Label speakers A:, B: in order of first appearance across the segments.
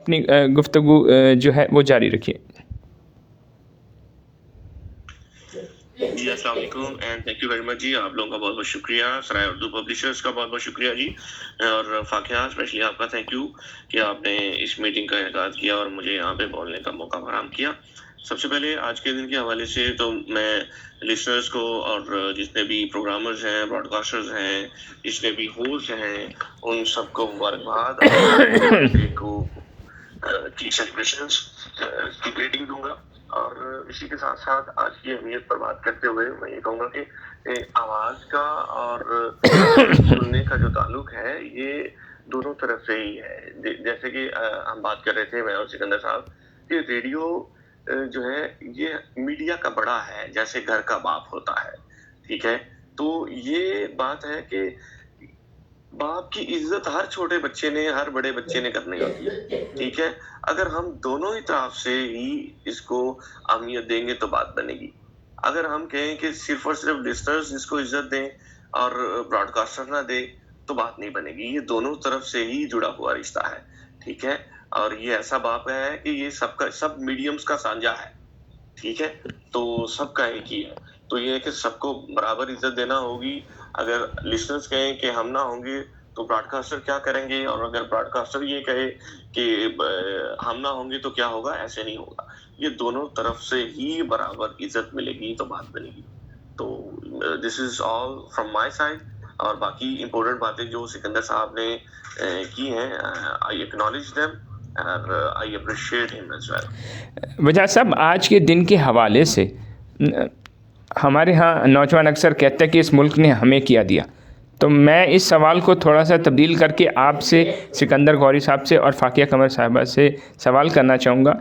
A: اپنی گفتگو جو ہے وہ جاری رکھیے.
B: جی السلام علیکم and thank you very much جی. آپ لوگوں کا بہت بہت شکریہ, سرائے اردو پبلشرز کا بہت بہت شکریہ جی, اور فاقیہ اسپیشلی آپ کا تھینک یو کہ آپ نے اس میٹنگ کا انعقاد کیا اور مجھے یہاں پہ بولنے کا موقع فراہم کیا. سب سے پہلے آج کے دن کے حوالے سے تو میں لسنرز کو اور جتنے بھی پروگرامرز ہیں, براڈ کاسٹرز ہیں, جتنے بھی ہوسٹ ہیں, ان سب کو مبارکباد کو کی سیلیبریشنز کی گریٹنگ دوں گا. اور اسی کے ساتھ ساتھ آج کی اہمیت پر بات کرتے ہوئے میں یہ کہوں گا کہ آواز کا اور سننے کا جو تعلق ہے یہ دونوں طرف سے ہی ہے. جیسے کہ ہم بات کر رہے تھے میں اور سکندر صاحب کہ ریڈیو جو ہے یہ میڈیا کا بڑا ہے, جیسے گھر کا باپ ہوتا ہے, ٹھیک ہے. تو یہ بات ہے کہ باپ کی عزت ہر چھوٹے بچے نے, ہر بڑے بچے نے کرنی ہوتی ہے, ٹھیک ہے. اگر ہم دونوں ہی طرف سے ہی اس کو اہمیت دیں گے تو بات بنے گی. اگر ہم کہیں کہ صرف اور صرف لسنرز اس کو عزت دیں اور براڈ کاسٹر نہ دے تو بات نہیں بنے گی. یہ دونوں طرف سے ہی جڑا ہوا رشتہ ہے, ٹھیک ہے. اور یہ ایسا باپ ہے کہ یہ سب میڈیمز کا سانجا ہے, ٹھیک ہے. تو سب کا ایک ہی ہے. تو یہ ہے کہ سب کو برابر عزت دینا ہوگی. اگر لسنرز کہیں کہ ہم نہ ہوں گے تو براڈ کاسٹر کیا کریں گے, اور اگر براڈ کاسٹر یہ کہے کہ ہم نہ ہوں گے تو کیا ہوگا, ایسے نہیں ہوگا. یہ دونوں طرف سے ہی برابر عزت ملے گی تو بات بنے گی. تو دس is all from my side. اور باقی امپورٹنٹ باتیں جو سکندر صاحب نے کی ہیں, آئی ایکنالج دیم اور آئی اپریشیٹ ہم ایز ویل.
A: وجاہت صاحب, آج کے دن کے حوالے سے ہمارے ہاں نوجوان اکثر کہتے ہیں کہ اس ملک نے ہمیں کیا دیا. تو میں اس سوال کو تھوڑا سا تبدیل کر کے آپ سے, سکندر غوری صاحب سے اور فاقیہ قمر صاحبہ سے سوال کرنا چاہوں گا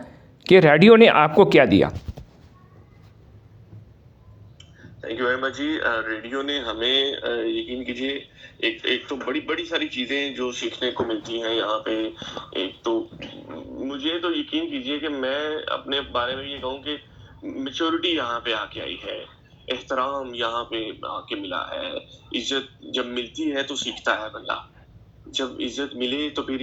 A: کہ ریڈیو نے آپ کو کیا دیا؟
B: تھینک یو ویری مچ جی. ریڈیو نے ہمیں یقین کیجیے ایک تو بڑی ساری چیزیں جو سیکھنے کو ملتی ہیں یہاں پہ. ایک تو مجھے تو یقین کیجیے کہ میں اپنے بارے میں یہ کہوں کہ میچورٹی یہاں پہ آ کے آئی ہے, احترام یہاں پہ آ کے ملا ہے. عزت جب ملتی ہے تو سیکھتا ہے بندہ, جب عزت ملے تو پھر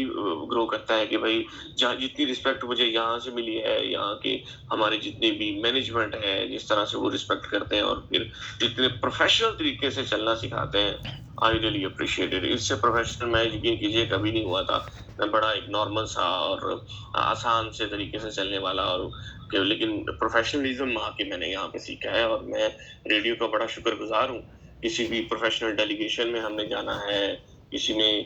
B: گرو کرتا ہے کہ بھائی جہاں جتنی رسپیکٹ مجھے یہاں سے ملی ہے, یہاں کے ہمارے جتنے بھی مینجمنٹ ہے جس طرح سے وہ رسپیکٹ کرتے ہیں اور پھر جتنے پروفیشنل طریقے سے چلنا سکھاتے ہیں, آئی ریئلی اپریشیٹ اٹ. اس سے پروفیشنل میں یقین کیجیے کبھی نہیں ہوا تھا. میں بڑا ایک نارمل سا اور آسان سے طریقے سے چلنے والا, اور لیکن پروفیشنلزم آ کے میں نے یہاں پہ سیکھا ہے. اور میں ریڈیو کا بڑا شکر گزار ہوں. کسی بھی پروفیشنل ڈیلیگیشن میں ہم نے جانا ہے, کسی نے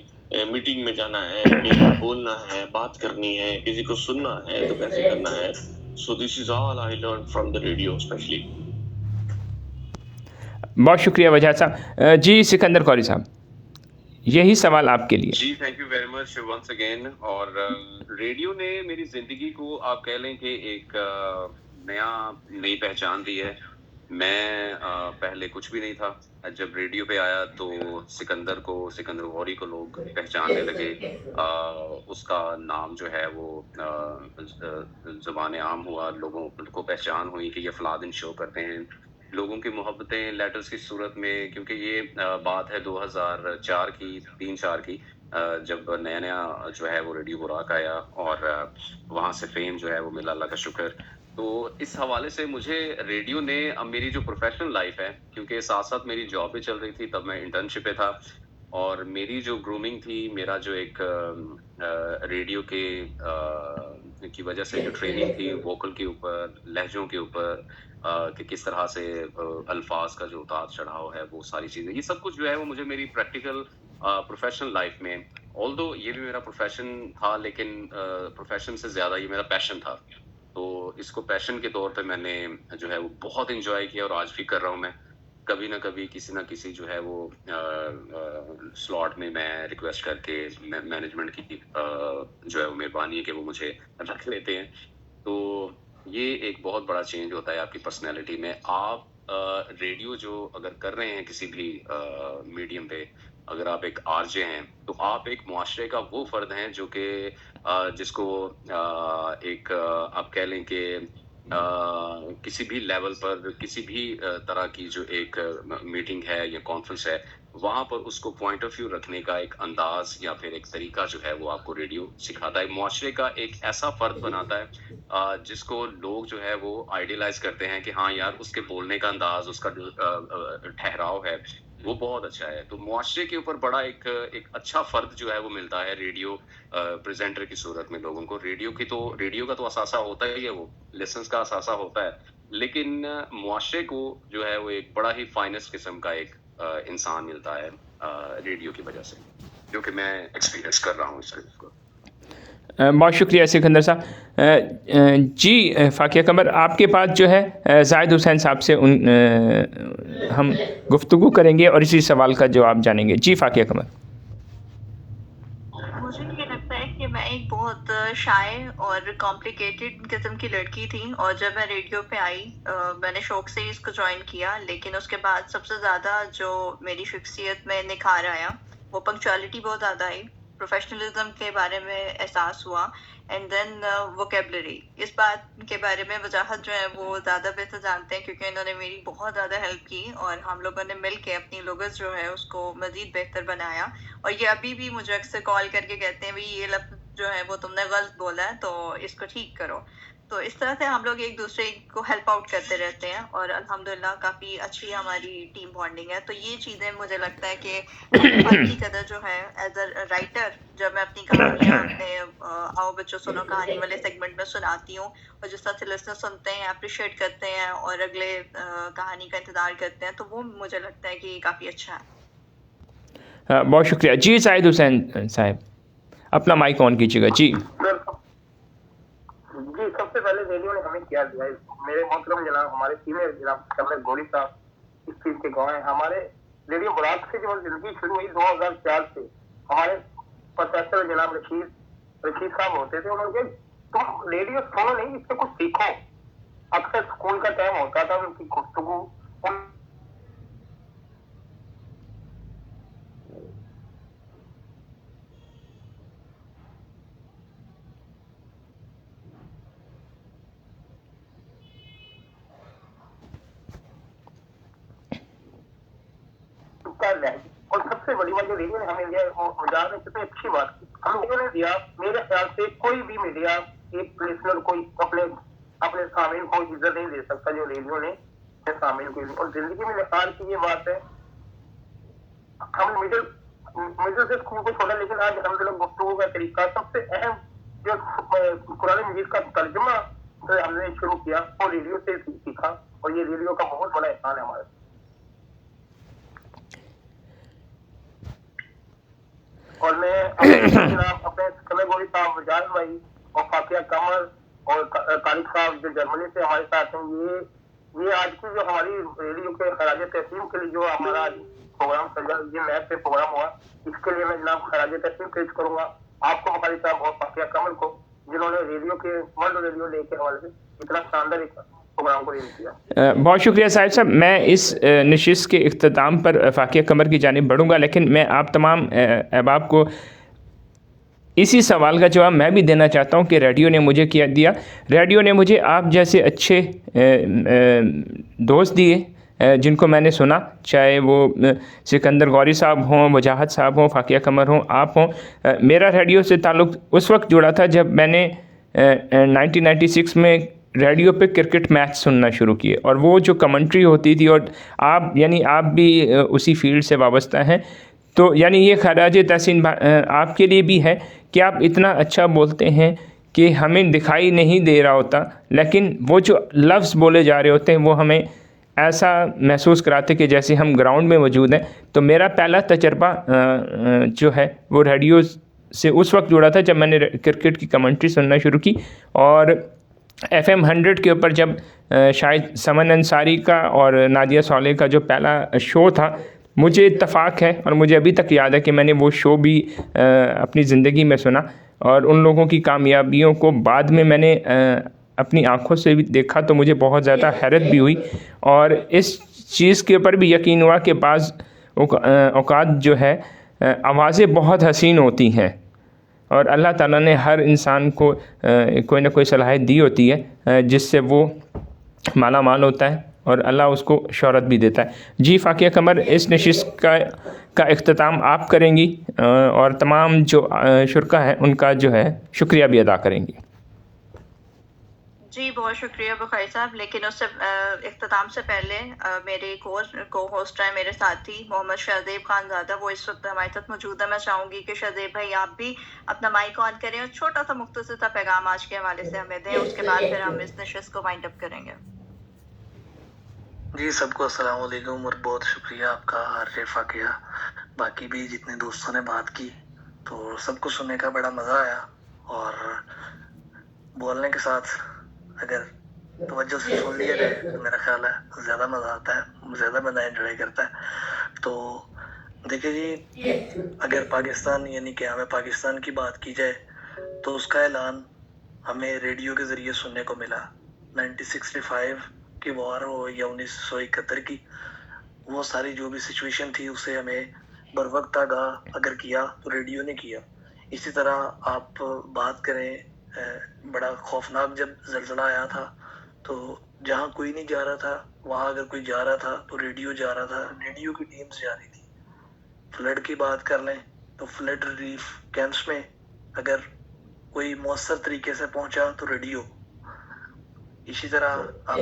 B: میٹنگ میں جانا ہے, کہیں بولنا ہے, بات کرنی ہے, کسی کو سننا ہے تو کیسے کرنا ہے. So this is all I learn from the radio specially.
A: بہت شکریہ وجاہت صاحب. جی سکندر قوری صاحب, یہی سوال آپ کے لیے.
C: جی thank you very much once again. اور ریڈیو نے میری زندگی کو آپ کہہ لیں کہ ایک نئی پہچان دی ہے. میں پہلے کچھ بھی نہیں تھا. جب ریڈیو پہ آیا تو سکندر غوری کو لوگ پہچاننے لگے. اس کا نام جو ہے وہ زبان عام ہوا, لوگوں کو پہچان ہوئی کہ یہ فلاں دن شو کرتے ہیں. لوگوں کی محبتیں لیٹرز کی صورت میں, کیونکہ یہ بات ہے 2004 کی 3-4 کی, جب نیا جو ہے وہ ریڈیو براک آیا اور وہاں سے فیم جو ہے وہ ملا, اللہ کا شکر. تو اس حوالے سے مجھے ریڈیو نے اب میری جو پروفیشنل لائف ہے, کیونکہ ساتھ ساتھ میری جاب بھی چل رہی تھی, تب میں انٹرنشپ پہ تھا, اور میری جو گرومنگ تھی, میرا جو ایک ریڈیو کی وجہ سے جو ٹریننگ تھی ووکل کے اوپر, لہجوں کے اوپر, کہ کس طرح سے الفاظ کا جو اتار چڑھاؤ ہے, وہ ساری چیزیں, یہ سب کچھ جو ہے وہ مجھے میری پریکٹیکل پروفیشنل لائف میں, آلدو یہ بھی میرا پروفیشن تھا لیکن پروفیشن سے زیادہ یہ میرا پیشن تھا. تو اس کو پیشن کے طور پہ میں نے جو ہے وہ بہت انجوائے کیا, اور آج بھی کر رہا ہوں. میں کبھی نہ کبھی کسی نہ کسی جو ہے وہ سلاٹ میں ریکویسٹ کر کے مینجمنٹ کی جو ہے وہ مہربانی ہے کہ وہ مجھے رکھ لیتے ہیں. تو یہ ایک بہت بڑا چینج ہوتا ہے آپ کی پرسنالٹی میں. آپ ریڈیو جو اگر کر رہے ہیں کسی بھی میڈیم پہ, اگر آپ ایک آر جے ہیں تو آپ ایک معاشرے کا وہ فرد ہیں جو کہ جس کو ایک آپ کہہ لیں کہ کسی بھی لیول پر کسی بھی طرح کی جو ایک میٹنگ ہے یا کانفرنس ہے, وہاں پر اس کو پوائنٹ آف ویو رکھنے کا ایک انداز یا پھر ایک طریقہ جو ہے وہ آپ کو ریڈیو سکھاتا ہے. معاشرے کا ایک ایسا فرد بناتا ہے جس کو لوگ جو ہے وہ آئیڈیلائز کرتے ہیں کہ ہاں یار اس کے بولنے کا انداز, اس کا جو ٹھہراؤ ہے وہ بہت اچھا ہے. تو معاشرے کے اوپر بڑا ایک اچھا فرد جو ہے وہ ملتا ہے ریڈیو پریزنٹر کی صورت میں لوگوں کو. ریڈیو کا تو اثاثہ ہوتا ہی ہے, وہ لیسنس کا اثاثہ ہوتا ہے, لیکن معاشرے کو جو ہے وہ ایک بڑا ہی فائنسٹ قسم کا ایک انسان ملتا ہے ریڈیو کی وجہ سے, جو کہ میں ایکسپیرینس کر رہا ہوں اس چیز کو.
A: بہت شکریہ سکندر صاحب. جی فاقیہ قمر, آپ کے پاس جو ہے زاہد حسین صاحب سے ہم گفتگو کریں گے اور اسی سوال کا جواب جانیں گے. جی فاقیہ قمر.
D: مجھے یہ لگتا ہے کہ میں ایک بہت شائع اور کمپلیکیٹڈ قسم کی لڑکی تھی, اور جب میں ریڈیو پہ آئی میں نے شوق سے اس کو جوائن کیا, لیکن اس کے بعد سب سے زیادہ جو میری شخصیت میں نکھار آیا وہ پنکچوالٹی بہت زیادہ آئی, پروفیشنلزم کے بارے میں احساس ہوا, اینڈ دین ووکیبلری. اس بات کے بارے میں وضاحت جو ہے وہ زیادہ بہتر جانتے ہیں کیونکہ انہوں نے میری بہت زیادہ ہیلپ کی, اور ہم لوگوں نے مل کے اپنی لغت جو ہے اس کو مزید بہتر بنایا. اور یہ ابھی بھی مجھے اکثر کال کر کے کہتے ہیں بھائی یہ لفظ جو ہے وہ تم نے غلط بولا ہے تو اس کو ٹھیک کرو. تو اس طرح سے ہم لوگ ایک دوسرے کو ہیلپ آؤٹ کرتے رہتے ہیں, اور الحمدللہ کافی اچھی ہماری ٹیم بانڈنگ ہے. تو یہ چیزیں مجھے لگتا ہے کہ فن کی قدر جو ہے ایز اے رائٹر, جب میں اپنی کہانیاں اپنے آؤ بچوں سنو کہانی والے سیگمنٹ میں سناتی ہوں, اور جس طرح سے لسنر سنتے ہیں, اپریشیٹ کرتے ہیں اور اگلے کہانی کا انتظار کرتے ہیں, تو وہ مجھے لگتا ہے کہ یہ کافی اچھا ہے.
A: بہت شکریہ. جی زاہد حسین صاحب, اپنا مائک آن کیجیے گا. جی
E: جی, سب سے پہلے ریڈیو نے ہمیں کیا دیا ہے. میرے محترم جناب ہمارے سینئر جناب قمر گوری صاحب اس چیز کے گواہ ہیں. ہمارے ریڈیو براک سے جو زندگی شروع ہوئی 2004 سے, ہمارے پروفیسر جناب رشید صاحب ہوتے تھے, انہوں نے کہا تم ریڈیو سنو نہیں, اس سے کچھ سیکھو. اکثر اسکول کا ٹائم ہوتا تھا, ان کی گفتگو اور سب سے بڑی بات جو ریڈیو نے ہمیں دیا مجاز نے کتنی اچھی بات کی ہم لوگوں نے دیا. میرے خیال سے کوئی بھی میڈیا ایک لسنر کو اپنے سامعین کو عزت نہیں دے سکتا جو ریڈیو نے سامعین کو. اور زندگی میں نثار کی یہ بات ہے, ہم مڈل سے اسکول کو چھوڑا, لیکن آج ہم لوگ گفتگو کا طریقہ سب سے اہم جو قرآن مجید کا ترجمہ ہم نے شروع کیا وہ ریڈیو سے سیکھا, اور یہ ریڈیو کا بہت بڑا احسان ہے ہمارے. اور میں اپنے قمر گوری صاحب, وجاز بھائی اور فاقیہ قمر اور طارق صاحب جو جرمنی سے ہمارے ساتھ ہیں, یہ آج کی جو ہماری ریڈیو کے خراج تحسین کے لیے جو ہمارا آج پروگرام سجا, یہ میچ پہ پروگرام ہوا, اس کے لیے میں جناب خراج تحسین پیش کروں گا آپ کو, ہماری صاحب اور فاقیہ قمر کو, جنہوں نے ریڈیو کے ورلڈ ریڈیو لے کے حوالے سے اتنا شاندار ایک پروگرام کو ریلیز کیا.
A: بہت شکریہ صاحب صاحب. میں اس نشست کے اختتام پر فاقیہ قمر کی جانب بڑھوں گا, لیکن میں آپ تمام احباب کو اسی سوال کا جواب میں بھی دینا چاہتا ہوں کہ ریڈیو نے مجھے کیا دیا. ریڈیو نے مجھے آپ جیسے اچھے دوست دیے جن کو میں نے سنا, چاہے وہ سکندر غوری صاحب ہوں, وجاہت صاحب ہوں, فاقیہ قمر ہوں, آپ ہوں. میرا ریڈیو سے تعلق اس وقت جڑا تھا جب میں نے 1996 میں ریڈیو پہ کرکٹ میچ سننا شروع کیے, اور وہ جو کمنٹری ہوتی تھی, اور آپ بھی اسی فیلڈ سے وابستہ ہیں, تو یعنی یہ خراج تحسین آپ کے لیے بھی ہے کہ آپ اتنا اچھا بولتے ہیں کہ ہمیں دکھائی نہیں دے رہا ہوتا, لیکن وہ جو لفظ بولے جا رہے ہوتے ہیں وہ ہمیں ایسا محسوس کراتے کہ جیسے ہم گراؤنڈ میں موجود ہیں. تو میرا پہلا تجربہ جو ہے وہ ریڈیو سے اس وقت جڑا تھا جب میں نے کرکٹ کی کمنٹری سننا شروع کی, اور FM 100 کے اوپر جب شاید سمن انصاری کا اور نادیہ صالح کا جو پہلا شو تھا, مجھے اتفاق ہے اور مجھے ابھی تک یاد ہے کہ میں نے وہ شو بھی اپنی زندگی میں سنا, اور ان لوگوں کی کامیابیوں کو بعد میں نے اپنی آنکھوں سے بھی دیکھا, تو مجھے بہت زیادہ حیرت بھی ہوئی, اور اس چیز کے اوپر بھی یقین ہوا کہ بعض اوقات جو ہے آوازیں بہت حسین ہوتی ہیں, اور اللہ تعالیٰ نے ہر انسان کو کوئی نہ کوئی صلاحیت دی ہوتی ہے جس سے وہ مالا مال ہوتا ہے, اور اللہ اس کو شہرت بھی دیتا ہے۔ جی فاقیہ قمر، اس نشست کا اختتام آپ کریں گی اور تمام جو شرکا ہیں ان کا جو ہے شکریہ بھی ادا کریں گی۔
D: جی بہت شکریہ بخاری صاحب، لیکن اس سے اختتام سے پہلے میرے کو ہوسٹ ہیں میرے ساتھی محمد شہزیب خان زادہ، وہ اس وقت ہمارے ساتھ موجود ہے۔ میں چاہوں گی کہ شہزیب بھائی آپ بھی اپنا مائک آن کریں اور چھوٹا سا مختصر سا پیغام آج کے حوالے سے ہمیں دیں، اس کے بعد پھر ہم اس نشست کو وائنڈ اپ کریں گے۔
F: جی سب کو السلام علیکم اور بہت شکریہ آپ کا ہر فاقیہ، باقی بھی جتنے دوستوں نے بات کی تو سب کو سننے کا بڑا مزہ آیا، اور بولنے کے ساتھ اگر توجہ سے سن لیا جائے تو میرا خیال ہے زیادہ مزہ آتا ہے، زیادہ بندہ انجوائے کرتا ہے۔ تو دیکھیں جی، اگر پاکستان یعنی کہ ہمیں پاکستان کی بات کی جائے تو اس کا اعلان ہمیں ریڈیو کے ذریعے سننے کو ملا۔ 1965 کی وار ہو یا 1971 کی، وہ ساری جو بھی سچویشن تھی اسے ہمیں بر وقت آگاہ اگر کیا تو ریڈیو نے کیا۔ اسی طرح آپ بات کریں، بڑا خوفناک جب زلزلہ آیا تھا تو جہاں کوئی نہیں جا رہا تھا وہاں اگر کوئی جا رہا تھا تو ریڈیو جا رہا تھا، ریڈیو کی ٹیمز جا رہی تھی۔ فلڈ کی بات کر لیں تو فلڈ ریلیف کیمپس میں اگر کوئی مؤثر طریقے سے پہنچا تو ریڈیو۔ اسی طرح اب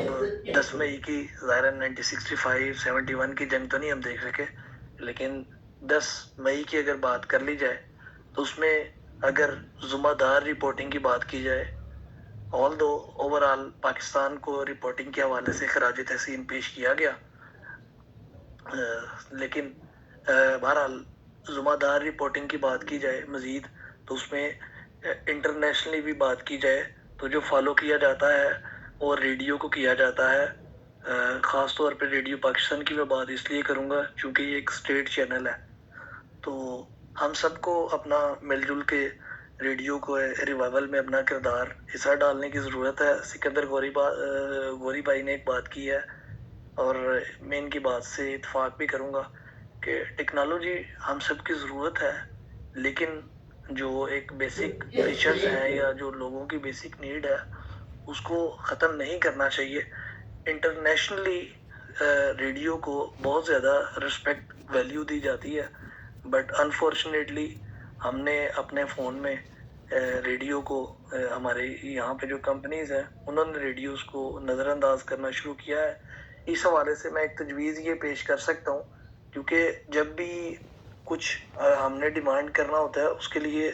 F: 10 مئی کی ظاہر 1965 71 کی جنگ تو نہیں ہم دیکھ سکے، لیکن 10 مئی کی اگر بات کر لی جائے تو اس میں اگر ذمہ دار رپورٹنگ کی بات کی جائے، اوورآل پاکستان کو رپورٹنگ کے حوالے سے خراج تحسین پیش کیا گیا، لیکن بہرحال ذمہ دار رپورٹنگ کی بات کی جائے مزید تو اس میں انٹرنیشنلی بھی بات کی جائے تو جو فالو کیا جاتا ہے اور ریڈیو کو کیا جاتا ہے، خاص طور پہ ریڈیو پاکستان کی میں بات اس لیے کروں گا چونکہ یہ ایک اسٹیٹ چینل ہے، تو ہم سب کو اپنا مل جل کے ریڈیو کو ریوائول میں اپنا کردار حصہ ڈالنے کی ضرورت ہے۔ سکندر گوری بھائی نے ایک بات کی ہے اور میں ان کی بات سے اتفاق بھی کروں گا کہ ٹیکنالوجی ہم سب کی ضرورت ہے، لیکن جو ایک بیسک فیچرز ہیں یا جو لوگوں کی بیسک نیڈ ہے اس کو ختم نہیں کرنا چاہیے۔ انٹرنیشنلی ریڈیو کو بہت زیادہ رسپیکٹ ویلیو دی جاتی ہے، بٹ انفارچونیٹلی ہم نے اپنے فون میں ریڈیو کو، ہمارے یہاں پہ جو کمپنیز ہیں انہوں نے ریڈیوز کو نظر انداز کرنا شروع کیا ہے۔ اس حوالے سے میں ایک تجویز یہ پیش کر سکتا ہوں، کیونکہ جب بھی کچھ ہم نے ڈیمانڈ کرنا ہوتا ہے اس کے لیے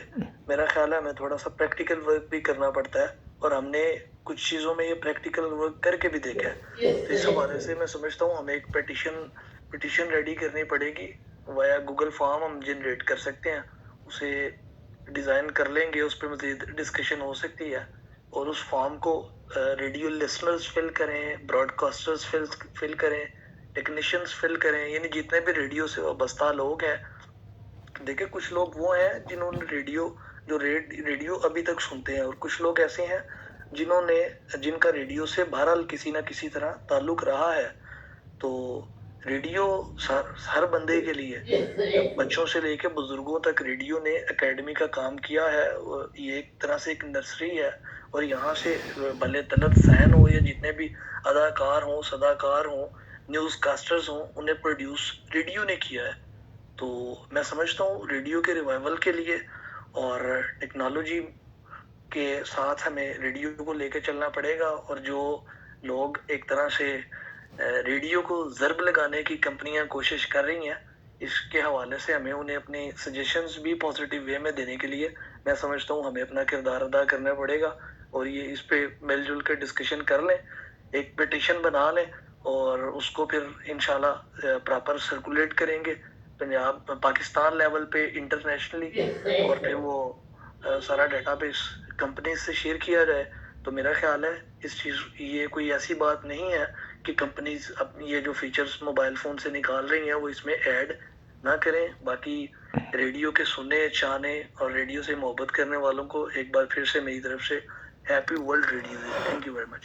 F: میرا خیال ہے ہمیں تھوڑا سا پریکٹیکل ورک بھی کرنا پڑتا ہے، اور ہم نے کچھ چیزوں میں یہ پریکٹیکل ورک کر کے بھی دیکھا ہے۔ تو اس حوالے سے میں سمجھتا ہوں ہمیں ایک پٹیشن ریڈی کرنی پڑے گی، وایا گوگل فارم ہم جنریٹ کر سکتے ہیں، اسے ڈیزائن کر لیں گے، اس پہ مزید ڈسکشن ہو سکتی ہے، اور اس فارم کو ریڈیو لسنرز فل کریں، براڈ کاسٹرز فل کریں، ٹیکنیشینز فل کریں، یعنی جتنے بھی ریڈیو سے وابستہ لوگ ہیں۔ دیکھیں کچھ لوگ وہ ہیں جنہوں نے ریڈیو ابھی تک سنتے ہیں، اور کچھ لوگ ایسے ہیں جن کا ریڈیو سے بہرحال کسی نہ کسی طرح تعلق رہا ہے۔ تو ریڈیو ہر بندے کے لیے، بچوں سے لے کے بزرگوں تک ریڈیو نے اکیڈمی کا کام کیا ہے، یہ ایک طرح سے ایک نرسری ہے، اور یہاں سے بھلے طلعت حسین ہو یا جتنے بھی اداکار ہوں، صداکار ہوں، نیوز کاسٹرز ہوں، انہیں پروڈیوس ریڈیو نے کیا ہے۔ تو میں سمجھتا ہوں ریڈیو کے ریوائول کے لیے اور ٹیکنالوجی کے ساتھ ہمیں ریڈیو کو لے کے چلنا پڑے گا، اور جو لوگ ایک طرح سے ریڈیو کو ضرب لگانے کی کمپنیاں کوشش کر رہی ہیں، اس کے حوالے سے ہمیں انہیں اپنی سجیشنز بھی پازیٹیو وے میں دینے کے لیے میں سمجھتا ہوں ہمیں اپنا کردار ادا کرنا پڑے گا، اور یہ اس پہ مل جل کے ڈسکشن کر لیں، ایک پٹیشن بنا لیں، اور اس کو پھر انشاءاللہ پراپر سرکولیٹ کریں گے پاکستان لیول پہ، انٹرنیشنلی، اور پھر وہ سارا ڈیٹا بیس کمپنیز سے شیئر کیا جائے۔ تو میرا خیال ہے یہ کوئی ایسی بات نہیں ہے کہ کمپنیز اپنی یہ جو فیچرز موبائل فون سے نکال رہی ہیں وہ اس میں ایڈ نہ کریں۔ باقی ریڈیو کے سننے، چاہنے اور ریڈیو سے محبت کرنے والوں کو ایک بار پھر سے میری طرف سے happy world radio day. Thank you very much.